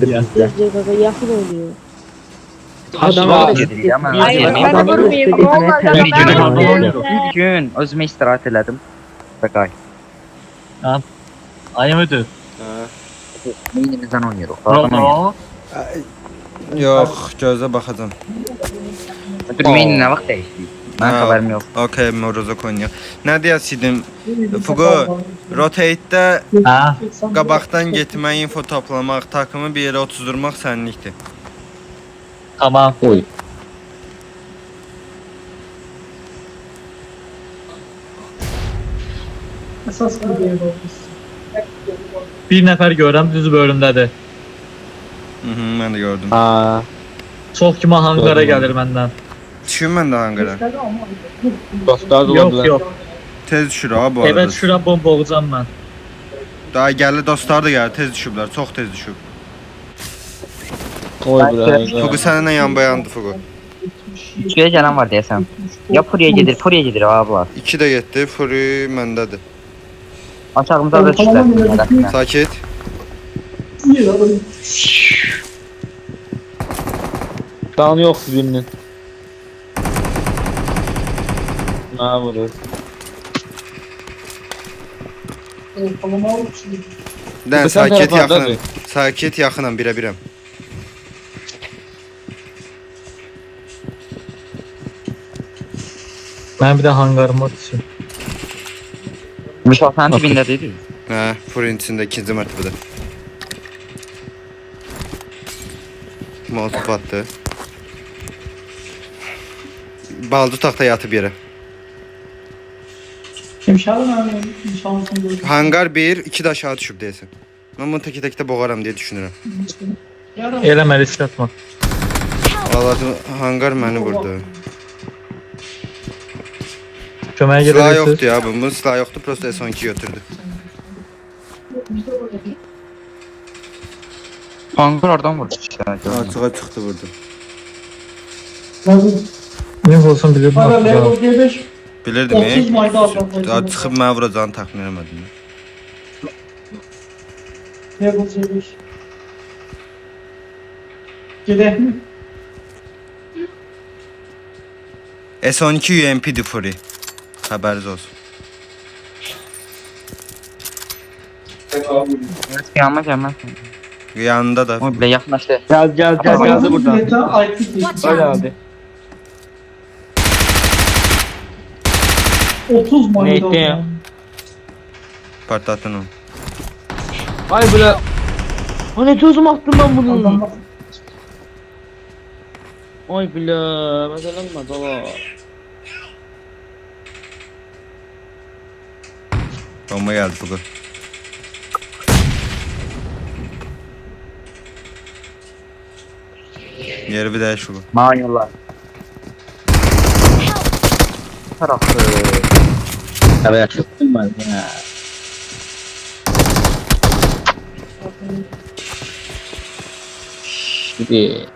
düşmandır bizdə. Yaxın oynuyor. Adam Vaxt adam gedir amma. Hayır, Adam ben adamın vurmayayım, istədiyinə vallahi tərəf ben edən adam vurmayayım. yox. Bir gün özümə istirahət elədim. Bəqay. Ayım ödü. Minimizdən oynayırıq. Robo. Yox, gözə baxacam. Dur, mini nə vaxt dəyişdi? Mənim xəbərim yox. Okay, Morozok oynayaq. Nə deyəsidim? Fugo, rotate-də Ha. qabaqdan getmək, info toplamaq, takımı bir yerə otuzdurmaq sənlikdir. Tamam. Oy. Bir nəfər görürəm düz bölümdədir. Mən də gördüm. Ha. Çox kimi hangara gəlir məndən. Düşün mən də hangara. Dostlar Yox, oldular. yox. Tez düşür ha bu arada. Evə düşürəm, bomba olacam mən. Daha gəlir dostlar da gəlir, tez düşüblər, çox tez düşüb. Oy bura. Fugu səninlə yanbayandı Fugu. Üçüyə gələn var deyəsən. Ya Furiya gedir abla. 2 də getdi, Fury məndədir. Aşağımıza da düşdülər. Sakit. Canı yoxdur birinin. Ha vurur. Dən Sən sakit tərəflərdadır. yaxınam. Sakit yaxınam, birə-birəm. Mən bir də hangarıma düşüm. Müşafənin dibində dedi. Hə, Fury'nin içində ikinci mərtəbədə. Molotov attı. Balcı taxta yatıb yerə. Hangar 1, 2 də aşağı düşüb deyəsən. Mən bunu təkə-təkdə boğaram deyə düşünürəm. Eləmə, risk atma. Vallahi hangar məni vurdu. Köməyə Silah gələrsiniz. yoxdur ya, bunun silah yoxdur, prosta S12 götürdü. Hangar oradan vurdu işte. Açığa çıxdı vurdu. Ne olsun bilirdim. Bilirdim Daha çıxıb mənə vuracağını təxmin eləmədim. Gedək mi? S12 UMP'dir Fury. Xəbəriniz olsun. Yanma gəlməz. Yanında da. O bilə yaxınlaşdı. Gel geldi buradan. Burada. Öyle abi. 30 mayda. Neydi ya? Partlatın onu. Ay bura. O ne tozum attım ben bunu. Ay bile. Mesela mı dala. Bomba geldi Fugu. Yeri bir değiş Fugu. Manyollar. Tarafı. Evet çıktım ben ya. Şimdi